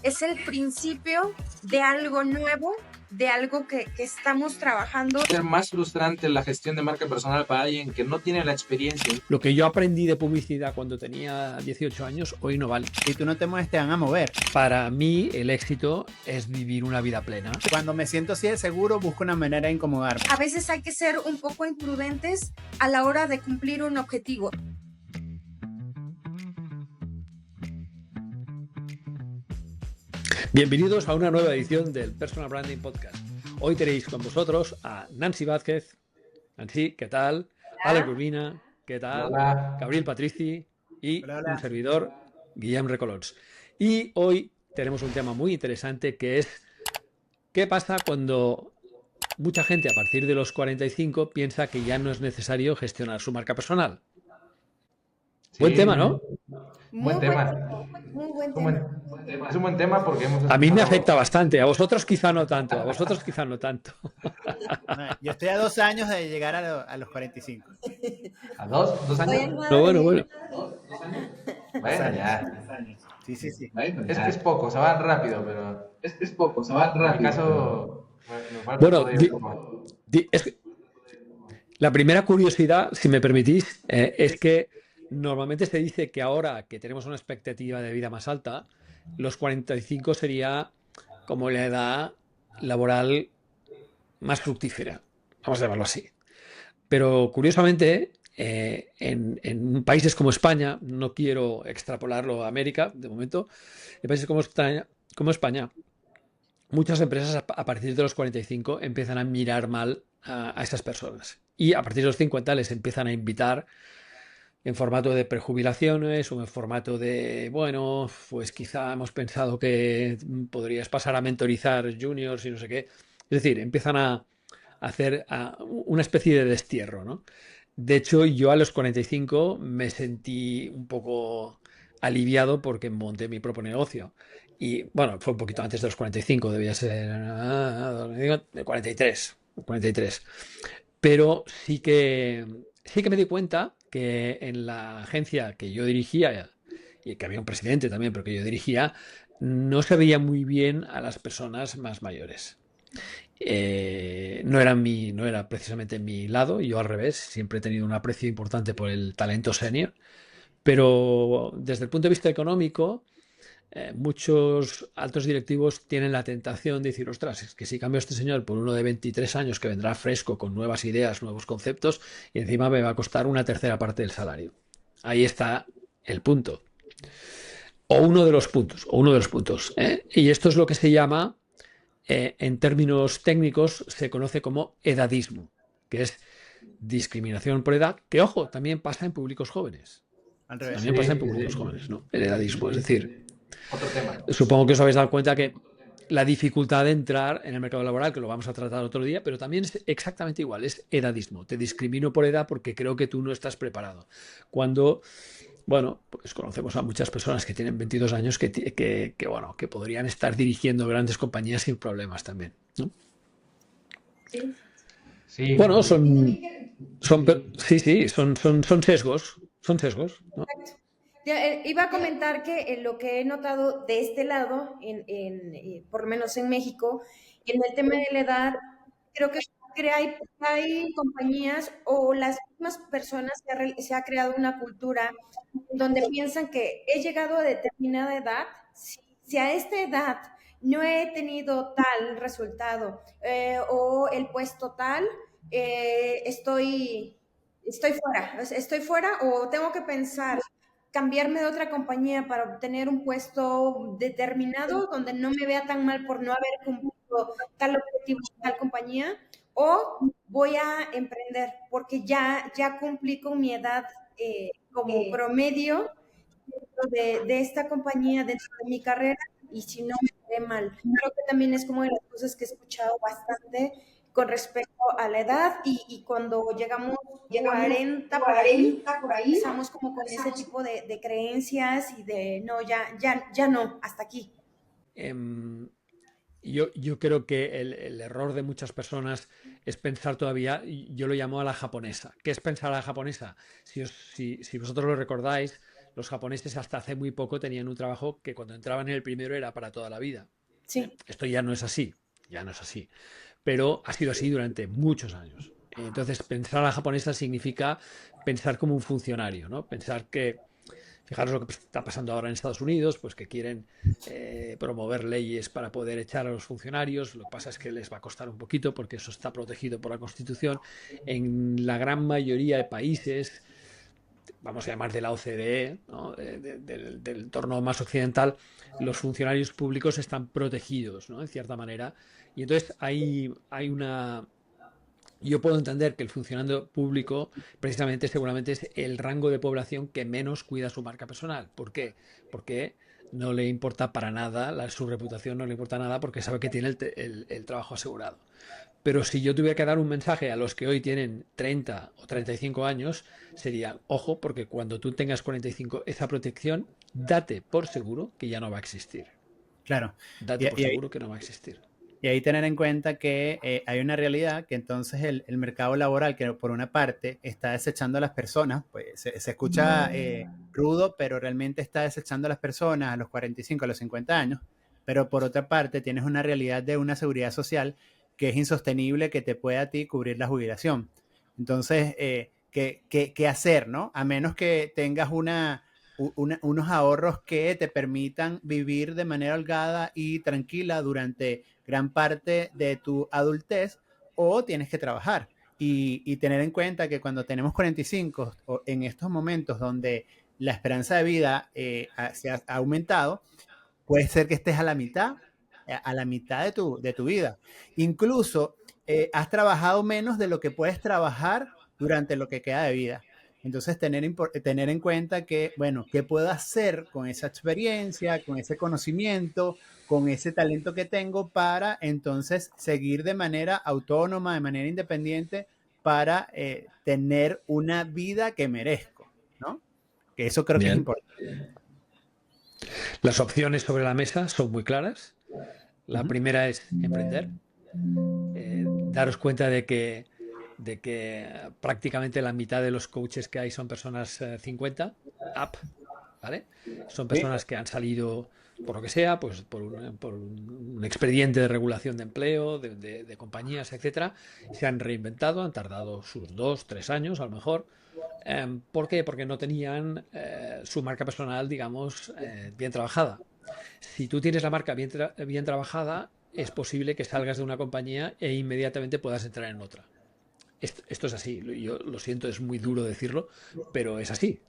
es el principio de algo nuevo, de algo que estamos trabajando. Es más frustrante la gestión de marca personal para alguien que no tiene la experiencia. Lo que yo aprendí de publicidad cuando tenía 18 años, hoy no vale. Si tú no te mueves, te van a mover. Para mí, el éxito es vivir una vida plena. Cuando me siento así de seguro, busco una manera de incomodarme. A veces hay que ser un poco imprudentes a la hora de cumplir un objetivo. Bienvenidos a una nueva edición del Personal Branding Podcast. Hoy tenéis con vosotros a Nancy Vázquez. Nancy, ¿qué tal? Alex Urbina, ¿qué tal? Hola. Gabriel Patrici y Hola, hola. un servidor, Guillem Recolons. Y hoy tenemos un tema muy interesante que es ¿qué pasa cuando mucha gente a partir de los 45 piensa que ya no es necesario gestionar su marca personal? Sí, Buen tema, ¿no? Buen tema. Muy buen Es un buen- tema. Es un buen tema porque hemos A mí me escuchado- afecta bastante, a vosotros quizá no tanto, Yo estoy a 2 años de llegar a los 45. ¿A dos años? No, bueno. Bueno, ya. 2 años. Sí. Es poco, se va rápido, pero... Es poco, se va rápido. En mi caso... me falta Bueno, todavía un poco. La primera curiosidad, si me permitís, es que normalmente se dice que ahora que tenemos una expectativa de vida más alta, los 45 sería como la edad laboral más fructífera, vamos a llamarlo así. Pero curiosamente, en países como España, no quiero extrapolarlo a América de momento, en países como España, muchas empresas a partir de los 45 empiezan a mirar mal a estas personas. Y a partir de los 50 les empiezan a invitar en formato de prejubilaciones o en formato de, bueno, pues quizá hemos pensado que podrías pasar a mentorizar juniors y no sé qué. Es decir, empiezan a hacer una especie de destierro, ¿no? De hecho, yo a los 45 me sentí un poco aliviado porque monté mi propio negocio. Y bueno, fue un poquito antes de los 45, debía ser 43. Pero sí que me di cuenta que en la agencia que yo dirigía, y que había un presidente también, pero que yo dirigía, no se veía muy bien a las personas más mayores. No era precisamente mi lado, yo al revés, siempre he tenido un aprecio importante por el talento senior, pero desde el punto de vista económico, muchos altos directivos tienen la tentación de decir, ostras, es que si cambio a este señor por uno de 23 años que vendrá fresco con nuevas ideas, nuevos conceptos, y encima me va a costar una tercera parte del salario. Ahí está el punto. O uno de los puntos. Y esto es lo que se llama, en términos técnicos, se conoce como edadismo, que es discriminación por edad, que, ojo, también pasa en públicos jóvenes. Al revés. También pasa en públicos jóvenes, ¿no? El edadismo, es decir, Otro tema. supongo que os habéis dado cuenta que la dificultad de entrar en el mercado laboral, que lo vamos a tratar otro día, pero también es exactamente igual, es edadismo. Te discrimino por edad porque creo que tú no estás preparado. Cuando, bueno, pues conocemos a muchas personas que tienen 22 años que podrían estar dirigiendo grandes compañías sin problemas también, ¿no? Sí. Bueno, son sesgos, ¿no? Iba a comentar que lo que he notado de este lado, por lo menos en México, en el tema de la edad, creo que hay compañías o las mismas personas se ha creado una cultura donde piensan que he llegado a determinada edad, si a esta edad no he tenido tal resultado o el puesto tal, estoy fuera o tengo que pensar cambiarme de otra compañía para obtener un puesto determinado donde no me vea tan mal por no haber cumplido tal objetivo en tal compañía, o voy a emprender porque ya cumplí con mi edad como promedio de esta compañía dentro de mi carrera, y si no me veré mal. Creo que también es como de las cosas que he escuchado bastante con respecto a la edad, y cuando llegamos 40 por ahí, empezamos como con ese tipo de creencias y de no, ya no, hasta aquí. Yo creo que el error de muchas personas es pensar todavía, yo lo llamo a la japonesa. ¿Qué es pensar a la japonesa? Si vosotros lo recordáis, los japoneses hasta hace muy poco tenían un trabajo que cuando entraban en el primero era para toda la vida. Sí. Esto ya no es así, pero ha sido así durante muchos años. Entonces, pensar a la japonesa significa pensar como un funcionario, ¿no? Pensar que, fijaros lo que está pasando ahora en Estados Unidos, pues que quieren promover leyes para poder echar a los funcionarios. Lo que pasa es que les va a costar un poquito porque eso está protegido por la Constitución. En la gran mayoría de países, vamos a llamar de la OCDE, ¿no? Del entorno más occidental, los funcionarios públicos están protegidos, ¿no? En cierta manera. Y entonces hay una... Yo puedo entender que el funcionario público precisamente seguramente es el rango de población que menos cuida su marca personal. ¿Por qué? Porque no le importa para nada, su reputación no le importa nada porque sabe que tiene el trabajo asegurado. Pero si yo tuviera que dar un mensaje a los que hoy tienen 30 o 35 años, sería, ojo, porque cuando tú tengas 45, esa protección, date por seguro que ya no va a existir. Claro. Date por seguro que no va a existir. Y ahí tener en cuenta que hay una realidad que entonces el mercado laboral, que por una parte está desechando a las personas, pues se escucha rudo, pero realmente está desechando a las personas a los 45, a los 50 años, pero por otra parte tienes una realidad de una seguridad social que es insostenible que te pueda a ti cubrir la jubilación. Entonces, ¿qué hacer, no? A menos que tengas unos ahorros que te permitan vivir de manera holgada y tranquila durante gran parte de tu adultez, o tienes que trabajar y tener en cuenta que cuando tenemos 45 o en estos momentos donde la esperanza de vida se ha aumentado, puede ser que estés a la mitad de tu vida. Incluso has trabajado menos de lo que puedes trabajar durante lo que queda de vida. Entonces, tener en cuenta que, bueno, ¿qué puedo hacer con esa experiencia, con ese conocimiento, con ese talento que tengo para entonces seguir de manera autónoma, de manera independiente, para tener una vida que merezco, ¿no? Que eso creo que es importante. Las opciones sobre la mesa son muy claras. La primera es emprender. Daros cuenta de que prácticamente la mitad de los coaches que hay son personas 50 up, ¿vale? Son personas que han salido, por lo que sea, pues por un expediente de regulación de empleo, de compañías, etcétera, se han reinventado, han tardado sus 2, 3 años a lo mejor. ¿Por qué? Porque no tenían su marca personal, digamos, bien trabajada. Si tú tienes la marca bien trabajada, es posible que salgas de una compañía e inmediatamente puedas entrar en otra. Esto es así, yo lo siento, es muy duro decirlo, pero es así.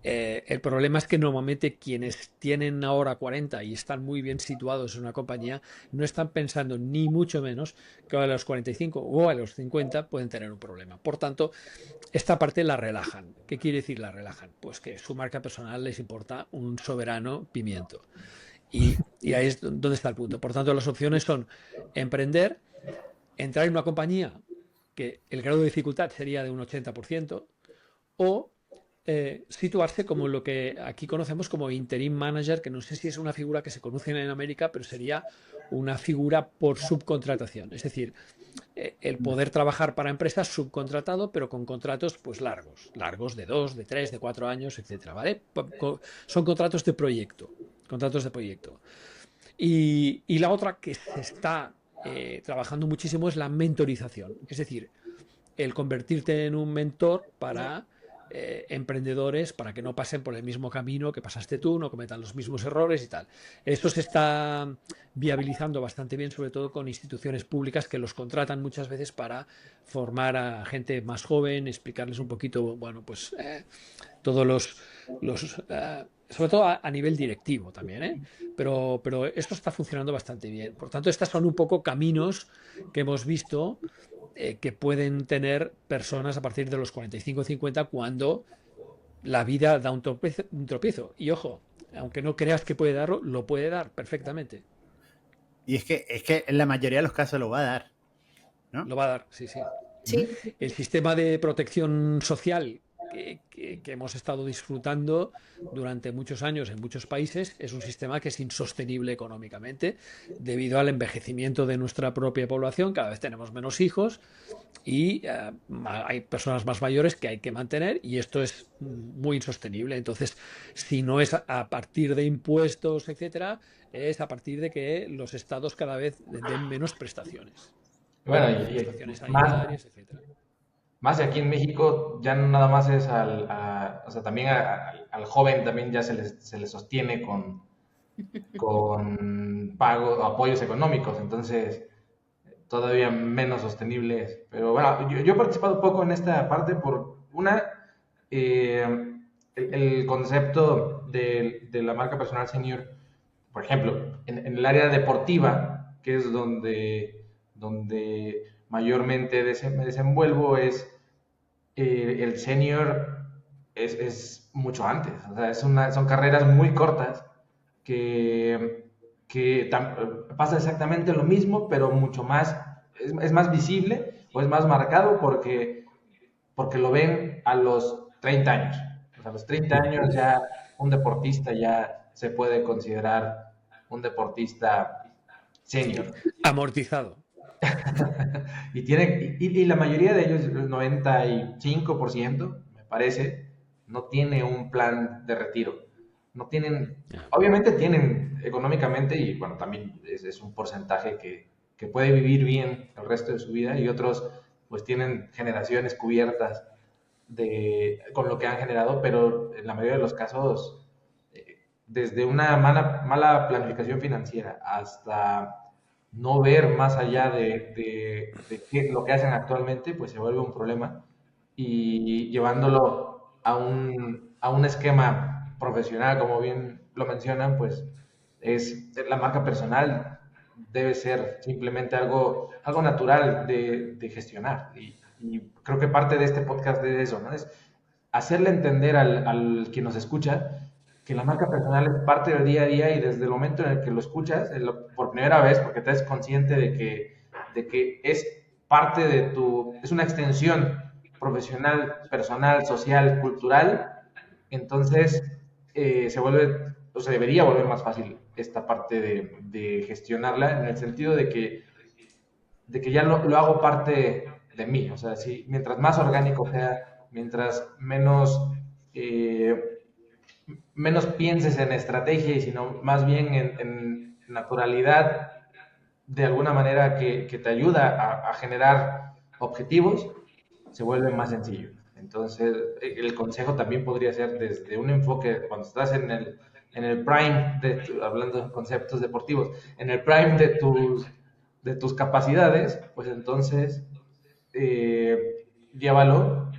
El problema es que normalmente quienes tienen ahora 40 y están muy bien situados en una compañía no están pensando ni mucho menos que a los 45 o a los 50 pueden tener un problema. Por tanto, esta parte la relajan. ¿Qué quiere decir la relajan? Pues que su marca personal les importa un soberano pimiento. Y ahí es donde está el punto. Por tanto, las opciones son emprender, entrar en una compañía que el grado de dificultad sería de un 80%, o situarse como lo que aquí conocemos como interim manager, que no sé si es una figura que se conoce en América, pero sería una figura por subcontratación. Es decir, el poder trabajar para empresas subcontratado, pero con contratos pues largos de 2, de 3, de 4 años, etcétera, ¿vale? Son contratos de proyecto. Y la otra que se está trabajando muchísimo es la mentorización, es decir, el convertirte en un mentor para emprendedores, para que no pasen por el mismo camino que pasaste tú, no cometan los mismos errores y tal. Esto se está viabilizando bastante bien, sobre todo con instituciones públicas que los contratan muchas veces para formar a gente más joven, explicarles un poquito, bueno, pues todos los sobre todo a nivel directivo también, ¿eh? Pero esto está funcionando bastante bien. Por tanto, estos son un poco caminos que hemos visto que pueden tener personas a partir de los 45 o 50 cuando la vida da un tropiezo. Y ojo, aunque no creas que puede darlo, lo puede dar perfectamente. Y es que en la mayoría de los casos lo va a dar, ¿no? Lo va a dar, sí. Sí. El sistema de protección social que hemos estado disfrutando durante muchos años en muchos países es un sistema que es insostenible económicamente debido al envejecimiento de nuestra propia población. Cada vez tenemos menos hijos y hay personas más mayores que hay que mantener y esto es muy insostenible. Entonces, si no es a partir de impuestos, etcétera, es a partir de que los estados cada vez den menos prestaciones. Bueno, Prestaciones más, sanitarias, etcétera. más aquí en México ya no nada más es o sea, también al joven también ya se le sostiene con pago, apoyos económicos, entonces todavía menos sostenible es. Pero bueno, yo he participado un poco en esta parte por el concepto de la marca personal senior, por ejemplo, en el área deportiva, que es donde mayormente me desenvuelvo, el senior es mucho antes, o sea, son carreras muy cortas que pasa exactamente lo mismo, pero mucho más, es más visible o es más marcado porque lo ven a los 30 años. O sea, a los 30 años ya un deportista ya se puede considerar un deportista senior. Amortizado. y la mayoría de ellos, el 95%, me parece, no tiene un plan de retiro. No tienen, obviamente tienen económicamente y bueno, también es un porcentaje que puede vivir bien el resto de su vida y otros pues tienen generaciones cubiertas con lo que han generado, pero en la mayoría de los casos, desde una mala planificación financiera hasta no ver más allá de lo que hacen actualmente, pues se vuelve un problema y llevándolo a un esquema profesional, como bien lo mencionan, pues es la marca personal debe ser simplemente algo natural de gestionar. Y creo que parte de este podcast de eso, ¿no? Es hacerle entender al quien nos escucha que la marca personal es parte del día a día y desde el momento en el que lo escuchas por primera vez, porque te es consciente de que es parte es una extensión profesional, personal, social, cultural, entonces se vuelve, o se debería volver más fácil esta parte de gestionarla en el sentido de que ya lo hago parte de mí, o sea, si, mientras más orgánico sea, mientras menos pienses en estrategia y sino más bien en naturalidad, de alguna manera que te ayuda a generar objetivos, se vuelve más sencillo. Entonces, el consejo también podría ser desde un enfoque, cuando estás en el prime, hablando de conceptos deportivos, en el prime de tus capacidades, pues entonces llévalo,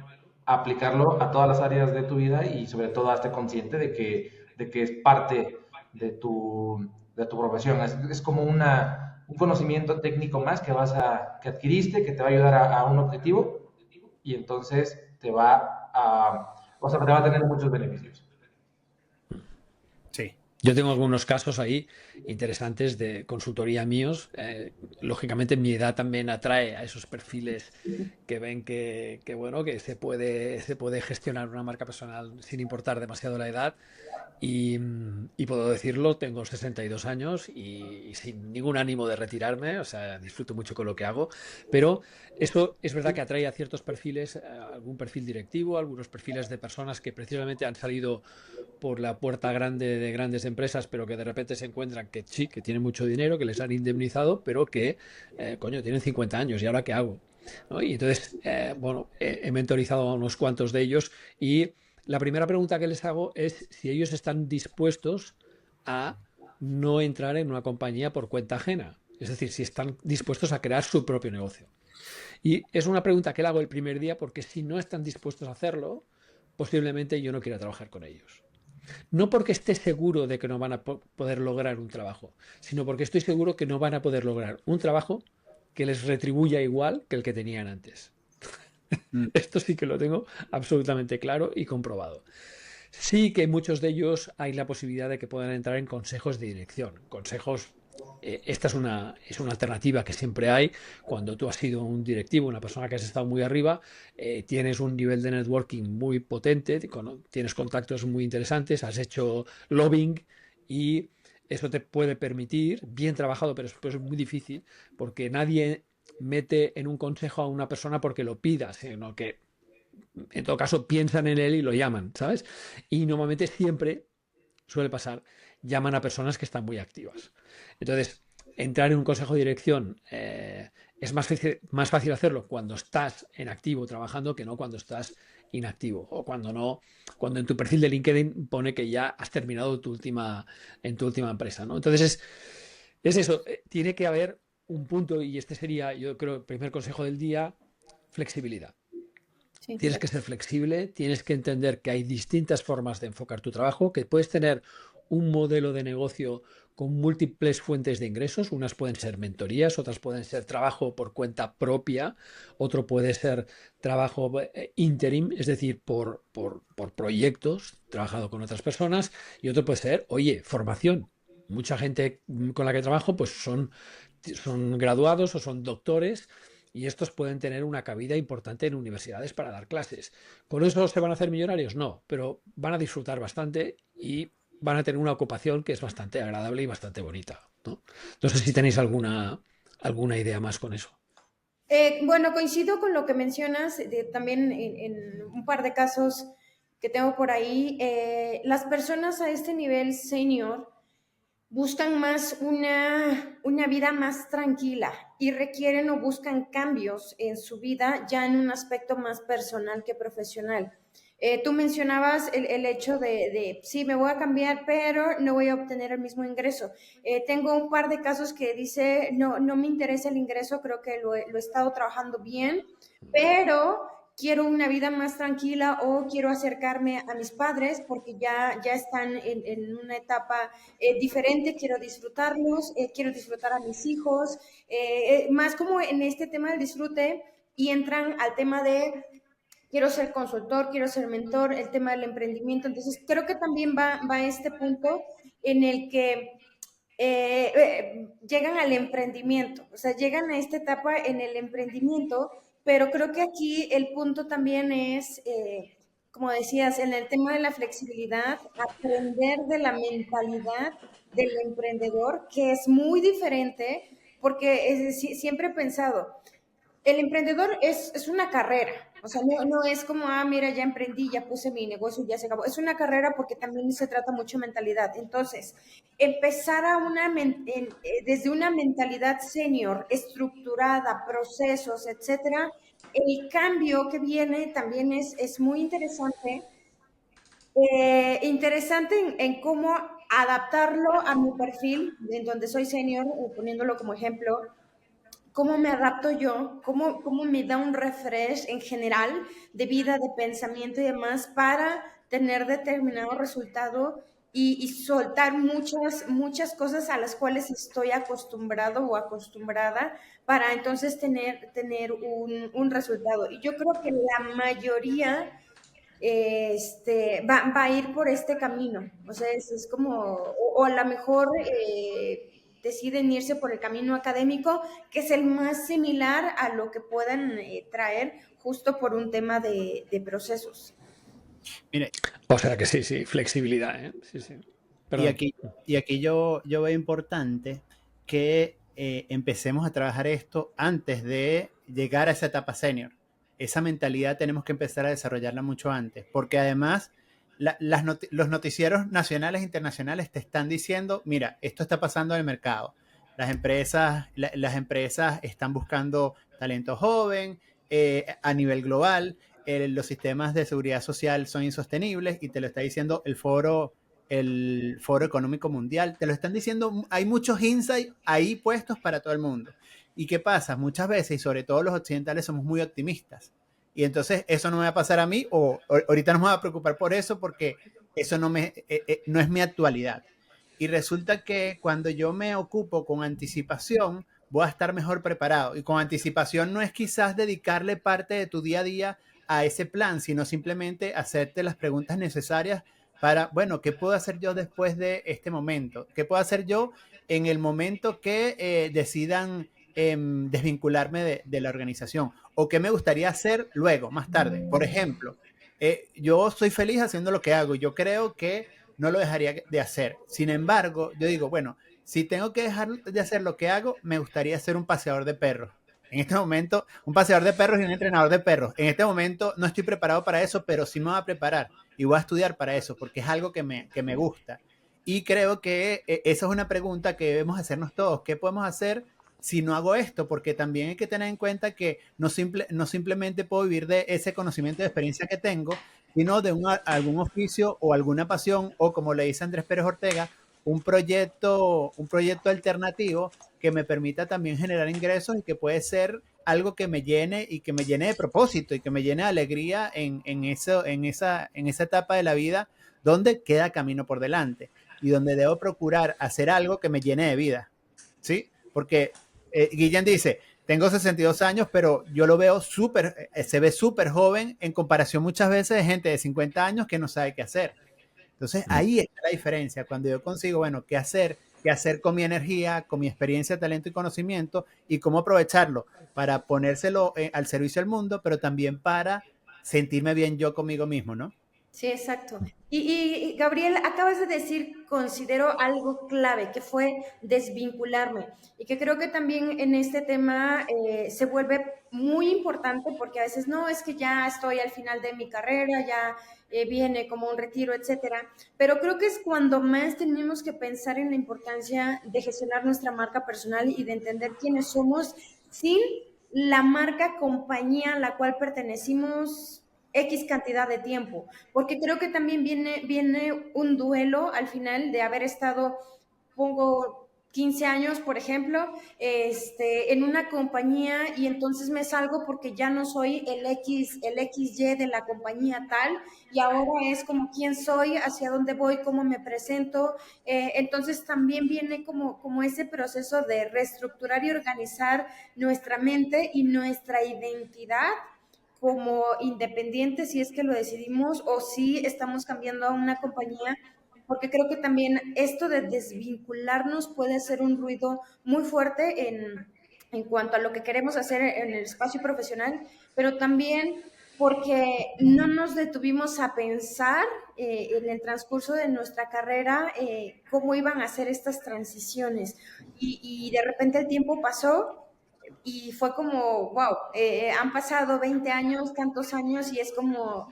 aplicarlo a todas las áreas de tu vida y sobre todo hazte consciente de que es parte de tu profesión. Es como un conocimiento técnico más que adquiriste, que te va a ayudar a un objetivo y entonces te va a tener muchos beneficios. Sí. Yo tengo algunos casos ahí interesantes de consultoría míos. Lógicamente mi edad también atrae a esos perfiles que ven bueno, que se puede gestionar una marca personal sin importar demasiado la edad. Y puedo decirlo, tengo 62 años y sin ningún ánimo de retirarme, o sea, disfruto mucho con lo que hago, pero eso es verdad que atrae a ciertos perfiles, algún perfil directivo, algunos perfiles de personas que precisamente han salido por la puerta grande de grandes empresas, pero que de repente se encuentran que sí, que tienen mucho dinero, que les han indemnizado, pero que, tienen 50 años, ¿y ahora qué hago? ¿No? Y entonces, bueno, he mentorizado a unos cuantos de ellos y la primera pregunta que les hago es si ellos están dispuestos a no entrar en una compañía por cuenta ajena. Es decir, si están dispuestos a crear su propio negocio. Y es una pregunta que le hago el primer día porque si no están dispuestos a hacerlo, posiblemente yo no quiera trabajar con ellos. No porque esté seguro de que no van a poder lograr un trabajo, sino porque estoy seguro que no van a poder lograr un trabajo que les retribuya igual que el que tenían antes. Esto sí que lo tengo absolutamente claro y comprobado. Sí que muchos de ellos hay la posibilidad de que puedan entrar en consejos de dirección, consejos esta es una alternativa que siempre hay. Cuando tú has sido un directivo, una persona que has estado muy arriba, tienes un nivel de networking muy potente, tienes contactos muy interesantes, has hecho lobbying y eso te puede permitir, bien trabajado, pero es muy difícil, porque nadie mete en un consejo a una persona porque lo pida, sino que en todo caso piensan en él y lo llaman, ¿sabes? Y normalmente siempre suele pasar, llaman a personas que están muy activas. Entonces, entrar en un consejo de dirección es más fácil hacerlo cuando estás en activo trabajando que no cuando estás inactivo o cuando en tu perfil de LinkedIn pone que ya has terminado en tu última empresa, ¿no? Entonces es eso, tiene que haber un punto y este sería, yo creo, el primer consejo del día, flexibilidad. Sí, Tienes que ser flexible, tienes que entender que hay distintas formas de enfocar tu trabajo, que puedes tener un modelo de negocio con múltiples fuentes de ingresos. Unas pueden ser mentorías, otras pueden ser trabajo por cuenta propia, otro puede ser trabajo interim, es decir, por proyectos, trabajado con otras personas, y otro puede ser, oye, formación. Mucha gente con la que trabajo pues son graduados o son doctores y estos pueden tener una cabida importante en universidades para dar clases. ¿Con eso se van a hacer millonarios? No, pero van a disfrutar bastante y van a tener una ocupación que es bastante agradable y bastante bonita, ¿no? No sé si tenéis alguna idea más con eso. Bueno, coincido con lo que mencionas, también en un par de casos que tengo por ahí. Las personas a este nivel senior buscan más una vida más tranquila y requieren o buscan cambios en su vida ya en un aspecto más personal que profesional. Tú mencionabas el hecho sí, me voy a cambiar, pero no voy a obtener el mismo ingreso. Tengo un par de casos que dice, no, no me interesa el ingreso, creo que lo he estado trabajando bien, pero quiero una vida más tranquila o quiero acercarme a mis padres porque ya están en una etapa diferente, quiero disfrutarlos, quiero disfrutar a mis hijos, más como en este tema del disfrute y entran al tema de quiero ser consultor, quiero ser mentor, el tema del emprendimiento. Entonces, creo que también va a este punto en el que llegan al emprendimiento, o sea, llegan a esta etapa en el emprendimiento, pero creo que aquí el punto también es, como decías, en el tema de la flexibilidad, aprender de la mentalidad del emprendedor, que es muy diferente, porque siempre he pensado, el emprendedor es una carrera, o sea, no es como, mira, ya emprendí, ya puse mi negocio, ya se acabó. Es una carrera porque también se trata mucho de mentalidad. Entonces, empezar desde una mentalidad senior, estructurada, procesos, etcétera, el cambio que viene también es muy interesante. Interesante en cómo adaptarlo a mi perfil, en donde soy senior, poniéndolo como ejemplo, cómo me adapto yo, cómo me da un refresh en general de vida, de pensamiento y demás para tener determinado resultado y soltar muchas cosas a las cuales estoy acostumbrado o acostumbrada para entonces tener un resultado. Y yo creo que la mayoría va a ir por este camino. O sea, es como, o a lo mejor deciden irse por el camino académico, que es el más similar a lo que puedan traer justo por un tema de procesos. Mire, O sea que sí, flexibilidad, ¿eh? Sí, sí. Perdón. Y aquí yo veo importante que empecemos a trabajar esto antes de llegar a esa etapa senior. Esa mentalidad tenemos que empezar a desarrollarla mucho antes, porque además los noticieros nacionales e internacionales te están diciendo, mira, esto está pasando en el mercado. Las empresas están buscando talento joven a nivel global. Los sistemas de seguridad social son insostenibles y te lo está diciendo el Foro Económico Mundial. Te lo están diciendo, hay muchos insights ahí puestos para todo el mundo. ¿Y qué pasa? Muchas veces, y sobre todo los occidentales, somos muy optimistas. Y entonces eso no me va a pasar a mí, o ahorita no me voy a preocupar por eso porque eso no es mi actualidad. Y resulta que cuando yo me ocupo con anticipación, voy a estar mejor preparado. Y con anticipación no es quizás dedicarle parte de tu día a día a ese plan, sino simplemente hacerte las preguntas necesarias para, bueno, ¿qué puedo hacer yo después de este momento? ¿Qué puedo hacer yo en el momento que decidan desvincularme de la organización? ¿O qué me gustaría hacer luego, más tarde? Por ejemplo, yo soy feliz haciendo lo que hago. Yo creo que no lo dejaría de hacer. Sin embargo, yo digo, bueno, si tengo que dejar de hacer lo que hago, me gustaría ser un paseador de perros. En este momento, un paseador de perros y un entrenador de perros. En este momento no estoy preparado para eso, pero sí me voy a preparar y voy a estudiar para eso, porque es algo que me gusta. Y creo que esa es una pregunta que debemos hacernos todos. ¿Qué podemos hacer si no hago esto? Porque también hay que tener en cuenta que no simplemente puedo vivir de ese conocimiento de experiencia que tengo, sino de algún oficio o alguna pasión, o como le dice Andrés Pérez Ortega, un proyecto alternativo que me permita también generar ingresos y que puede ser algo que me llene y que me llene de propósito y que me llene de alegría en esa etapa de la vida donde queda camino por delante y donde debo procurar hacer algo que me llene de vida, ¿sí? Porque Guillén dice, tengo 62 años, pero yo lo veo se ve súper joven en comparación muchas veces de gente de 50 años que no sabe qué hacer. Entonces ahí está la diferencia, cuando yo consigo, bueno, qué hacer con mi energía, con mi experiencia, talento y conocimiento y cómo aprovecharlo para ponérselo al servicio del mundo, pero también para sentirme bien yo conmigo mismo, ¿no? Sí, exacto. Y Gabriel, acabas de decir, considero algo clave, que fue desvincularme. Y que creo que también en este tema se vuelve muy importante porque a veces no, es que ya estoy al final de mi carrera, ya viene como un retiro, etcétera. Pero creo que es cuando más tenemos que pensar en la importancia de gestionar nuestra marca personal y de entender quiénes somos sin la marca compañía a la cual pertenecimos X cantidad de tiempo, porque creo que también viene un duelo al final de haber estado, pongo 15 años, por ejemplo, en una compañía y entonces me salgo porque ya no soy el XY de la compañía tal y ahora es como quién soy, hacia dónde voy, cómo me presento. Entonces también viene como ese proceso de reestructurar y organizar nuestra mente y nuestra identidad como independientes si es que lo decidimos o si estamos cambiando a una compañía, porque creo que también esto de desvincularnos puede hacer un ruido muy fuerte en cuanto a lo que queremos hacer en el espacio profesional, pero también porque no nos detuvimos a pensar en el transcurso de nuestra carrera cómo iban a ser estas transiciones. Y de repente el tiempo pasó y fue como, wow, han pasado 20 años, tantos años y es como,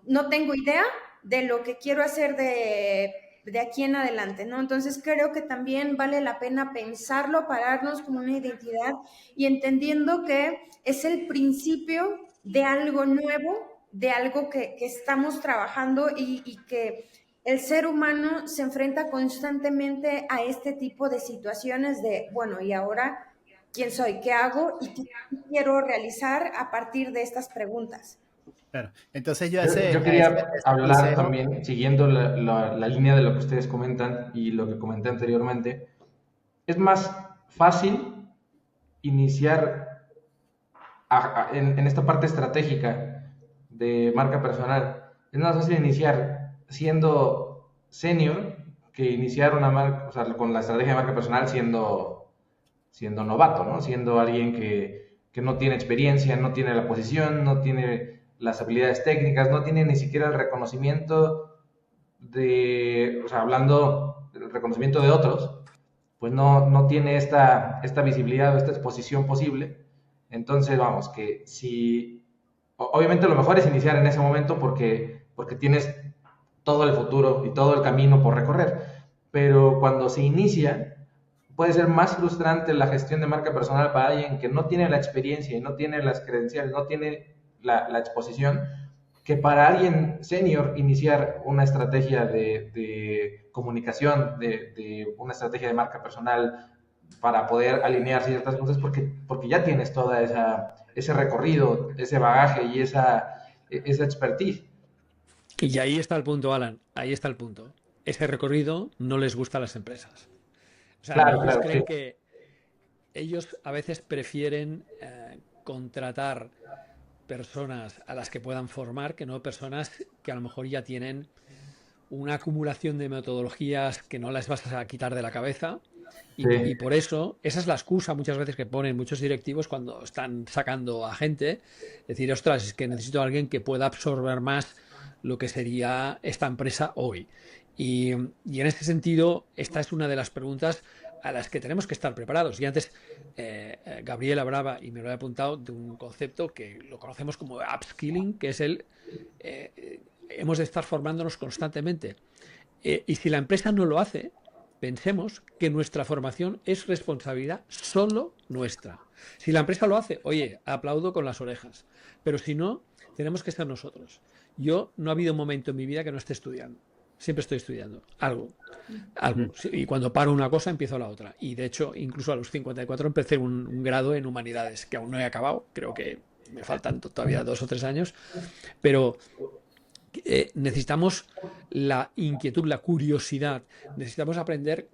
no tengo idea de lo que quiero hacer de aquí en adelante, ¿no? Entonces creo que también vale la pena pensarlo, pararnos con una identidad y entendiendo que es el principio de algo nuevo, de algo que estamos trabajando y que el ser humano se enfrenta constantemente a este tipo de situaciones de, bueno, y ahora quién soy, qué hago y qué quiero realizar a partir de estas preguntas. Claro. Entonces yo Yo a ese quería hablar consejo, también, siguiendo la línea de lo que ustedes comentan y lo que comenté anteriormente, es más fácil iniciar en esta parte estratégica de marca personal. Es más fácil iniciar siendo senior que iniciar una marca, o sea, con la estrategia de marca personal siendo novato, ¿no? Siendo alguien que no tiene experiencia, no tiene la posición, no tiene las habilidades técnicas, no tiene ni siquiera el reconocimiento o sea, hablando del reconocimiento de otros, pues no tiene esta visibilidad o esta exposición posible. Entonces, vamos, que si, obviamente lo mejor es iniciar en ese momento porque tienes todo el futuro y todo el camino por recorrer, pero cuando se inicia, puede ser más frustrante la gestión de marca personal para alguien que no tiene la experiencia y no tiene las credenciales, no tiene la exposición, que para alguien senior iniciar una estrategia de comunicación, de una estrategia de marca personal para poder alinear ciertas cosas, porque ya tienes toda ese recorrido, ese bagaje y esa expertise. Y ahí está el punto, Alan, ahí está el punto. Ese recorrido no les gusta a las empresas. O sea, Claro, ellos claro, creen sí. que ellos a veces prefieren contratar personas a las que puedan formar que no personas que a lo mejor ya tienen una acumulación de metodologías que no las vas a quitar de la cabeza. Sí. Y por eso, esa es la excusa muchas veces que ponen muchos directivos cuando están sacando a gente. Decir, ostras, es que necesito a alguien que pueda absorber más lo que sería esta empresa hoy. Y en ese sentido, esta es una de las preguntas a las que tenemos que estar preparados. Y antes, Gabriel hablaba, y me lo he apuntado, de un concepto que lo conocemos como upskilling, que es hemos de estar formándonos constantemente. Y si la empresa no lo hace, pensemos que nuestra formación es responsabilidad solo nuestra. Si la empresa lo hace, oye, aplaudo con las orejas. Pero si no, tenemos que ser nosotros. Yo no ha habido un momento en mi vida que no esté estudiando. Siempre estoy estudiando algo. Y cuando paro una cosa, empiezo la otra. Y de hecho, incluso a los 54 empecé un grado en humanidades, que aún no he acabado. Creo que me faltan todavía 2 o 3 años. Pero necesitamos la inquietud, la curiosidad. Necesitamos aprender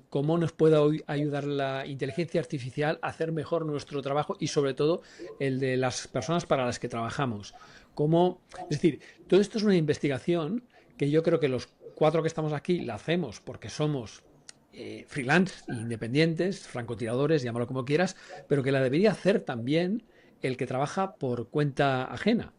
cómo nos puede ayudar la inteligencia artificial a hacer mejor nuestro trabajo y sobre todo el de las personas para las que trabajamos. Es decir, todo esto es una investigación que yo creo que los 4 que estamos aquí la hacemos porque somos freelance, independientes, francotiradores, llámalo como quieras, pero que la debería hacer también el que trabaja por cuenta ajena.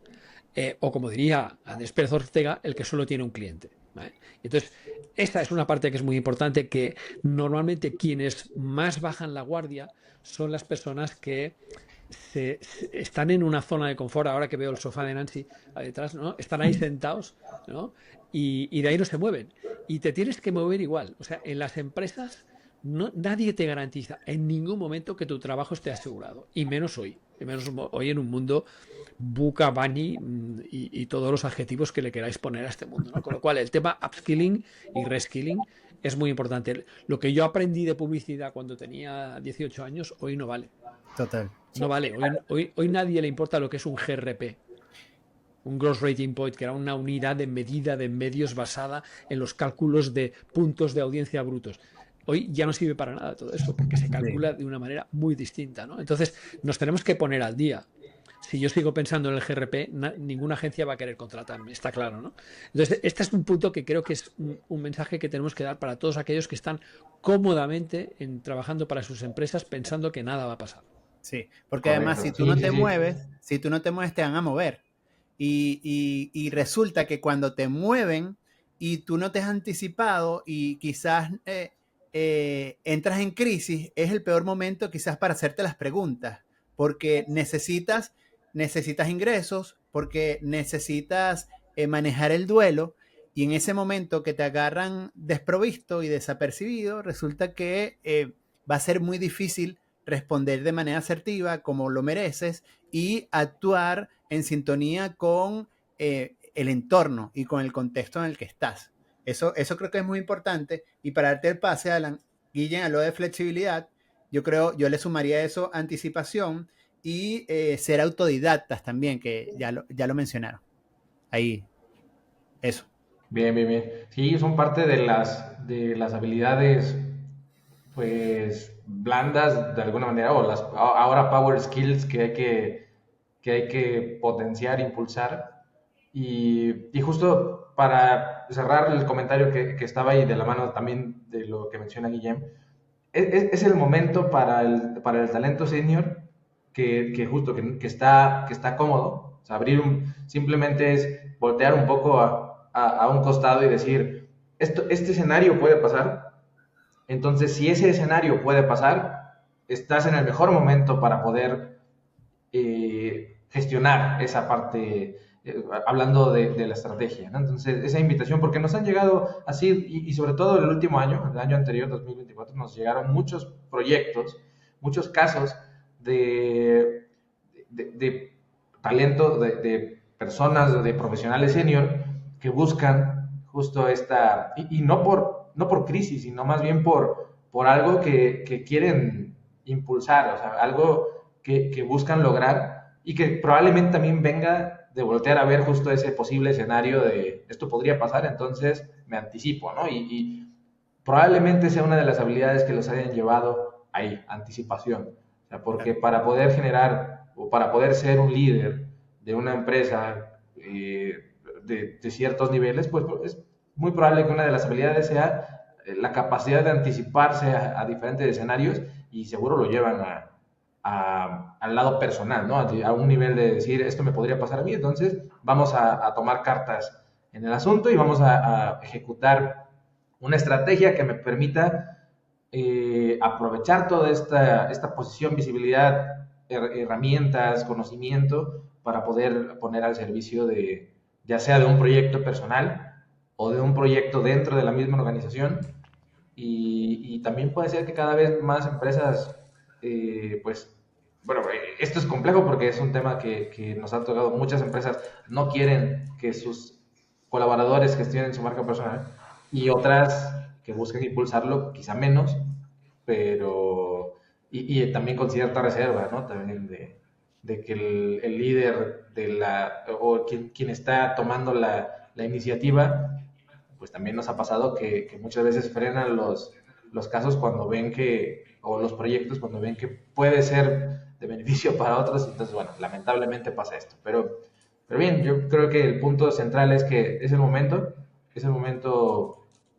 O como diría Andrés Pérez Ortega, el que solo tiene un cliente, ¿vale? Entonces, esta es una parte que es muy importante, que normalmente quienes más bajan la guardia son las personas que están en una zona de confort. Ahora que veo el sofá de Nancy detrás, ¿no? Están ahí sentados, ¿no? Y de ahí no se mueven. Y te tienes que mover igual. O sea, en las empresas nadie te garantiza en ningún momento que tu trabajo esté asegurado. Y menos hoy. Y menos hoy en un mundo buca, bunny y todos los adjetivos que le queráis poner a este mundo, ¿no? Con lo cual, el tema upskilling y reskilling es muy importante. Lo que yo aprendí de publicidad cuando tenía 18 años, hoy no vale. Total. No vale. Hoy nadie le importa lo que es un GRP. Un Gross Rating Point, que era una unidad de medida de medios basada en los cálculos de puntos de audiencia brutos. Hoy ya no sirve para nada todo eso, porque se calcula de una manera muy distinta, ¿no? Entonces, nos tenemos que poner al día. Si yo sigo pensando en el GRP, ninguna agencia va a querer contratarme, está claro, ¿no? Entonces, este es un punto que creo que es un mensaje que tenemos que dar para todos aquellos que están cómodamente trabajando para sus empresas pensando que nada va a pasar. Sí, porque además si tú no te mueves, te van a mover. Y resulta que cuando te mueven y tú no te has anticipado y quizás entras en crisis, es el peor momento quizás para hacerte las preguntas, porque necesitas ingresos, porque necesitas manejar el duelo, y en ese momento que te agarran desprovisto y desapercibido, resulta que va a ser muy difícil responder de manera asertiva como lo mereces y actuar en sintonía con el entorno y con el contexto en el que estás. Eso creo que es muy importante. Y para darte el pase, Alan, Guillén, a lo de flexibilidad, yo le sumaría eso, anticipación y ser autodidactas también, que ya lo mencionaron. Ahí, eso. Bien. Sí, son parte de las habilidades, pues, blandas de alguna manera, o las ahora power skills que hay que potenciar, impulsar. Y justo para cerrar el comentario que estaba ahí de la mano también de lo que menciona Guillem, es el momento para el talento senior que justo que está cómodo. O sea, simplemente es voltear un poco a un costado y decir, este escenario puede pasar. Entonces, si ese escenario puede pasar, estás en el mejor momento para poder gestionar esa parte, hablando de la estrategia, ¿no? Entonces, esa invitación, porque nos han llegado así, y sobre todo el último año, el año anterior, 2024, nos llegaron muchos proyectos, muchos casos de talento, de personas, de profesionales senior que buscan justo esta, y no por crisis, sino más bien por algo que quieren impulsar, o sea, algo que buscan lograr, y que probablemente también venga de voltear a ver justo ese posible escenario de esto podría pasar, entonces me anticipo, ¿no? Y probablemente sea una de las habilidades que los hayan llevado ahí, anticipación. O sea, porque para poder generar o para poder ser un líder de una empresa de ciertos niveles, pues muy probable que una de las habilidades sea la capacidad de anticiparse a diferentes escenarios y seguro lo llevan al lado personal, ¿no? A un nivel de decir, esto me podría pasar a mí, entonces vamos a tomar cartas en el asunto y vamos a ejecutar una estrategia que me permita aprovechar toda esta posición, visibilidad, herramientas, conocimiento para poder poner al servicio de, ya sea de un proyecto personal o de un proyecto dentro de la misma organización. Y también puede ser que cada vez más empresas, pues, bueno, esto es complejo porque es un tema que nos ha tocado. Muchas empresas no quieren que sus colaboradores gestionen su marca personal y otras que busquen impulsarlo, quizá menos, pero y también con cierta reserva, ¿no? También de que el líder o quien está tomando la iniciativa, pues también nos ha pasado que muchas veces frenan los casos cuando ven o los proyectos cuando ven que puede ser de beneficio para otros, entonces bueno, lamentablemente pasa esto, pero bien, yo creo que el punto central es que es el momento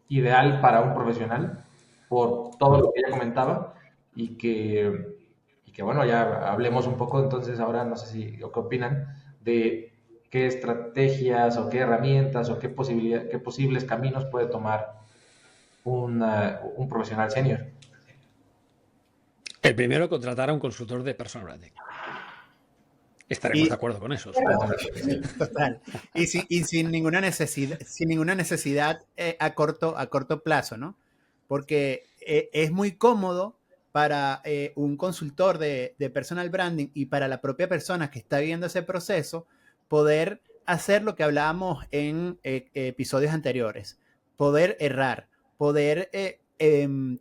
ideal para un profesional, por todo lo que ya comentaba, y que bueno, ya hablemos un poco entonces ahora, no sé si, o qué opinan, de qué estrategias o qué herramientas o qué posibles caminos puede tomar un profesional senior. El primero, contratar a un consultor de personal branding. Estaremos de acuerdo con eso. Total. Y sin ninguna necesidad a corto plazo, ¿no? Porque es muy cómodo para un consultor de personal branding y para la propia persona que está viviendo ese proceso poder hacer lo que hablábamos en episodios anteriores. Poder errar, poder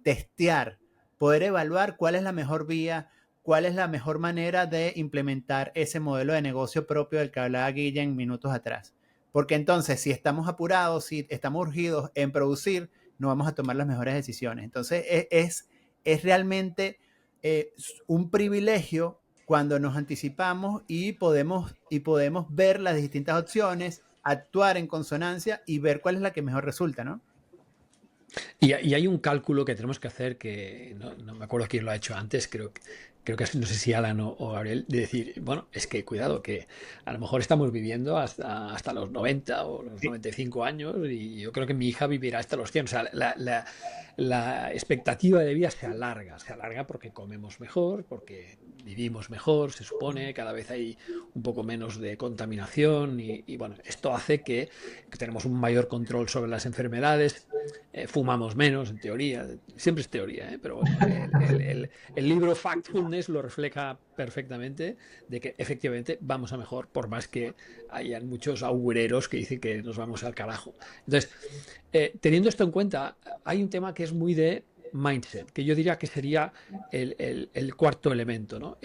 testear, poder evaluar cuál es la mejor vía, cuál es la mejor manera de implementar ese modelo de negocio propio del que hablaba Guillén minutos atrás. Porque entonces, si estamos apurados, si estamos urgidos en producir, no vamos a tomar las mejores decisiones. Entonces, es realmente un privilegio cuando nos anticipamos y podemos ver las distintas opciones, actuar en consonancia y ver cuál es la que mejor resulta, ¿no? Y hay un cálculo que tenemos que hacer que no me acuerdo quién lo ha hecho antes, creo que no sé si Alan o Gabriel, de decir, bueno, es que cuidado, que a lo mejor estamos viviendo hasta los 90 o los 95 años y yo creo que mi hija vivirá hasta los 100. O sea, la expectativa de vida se alarga porque comemos mejor, porque vivimos mejor, se supone, cada vez hay un poco menos de contaminación y bueno, esto hace que tenemos un mayor control sobre las enfermedades, fumamos menos, en teoría, siempre es teoría, pero bueno, el libro Factfulness lo refleja perfectamente, de que efectivamente vamos a mejor, por más que hayan muchos agureros que dicen que nos vamos al carajo. Entonces, teniendo esto en cuenta, hay un tema que es muy de mindset, que yo diría que sería el cuarto elemento, ¿no?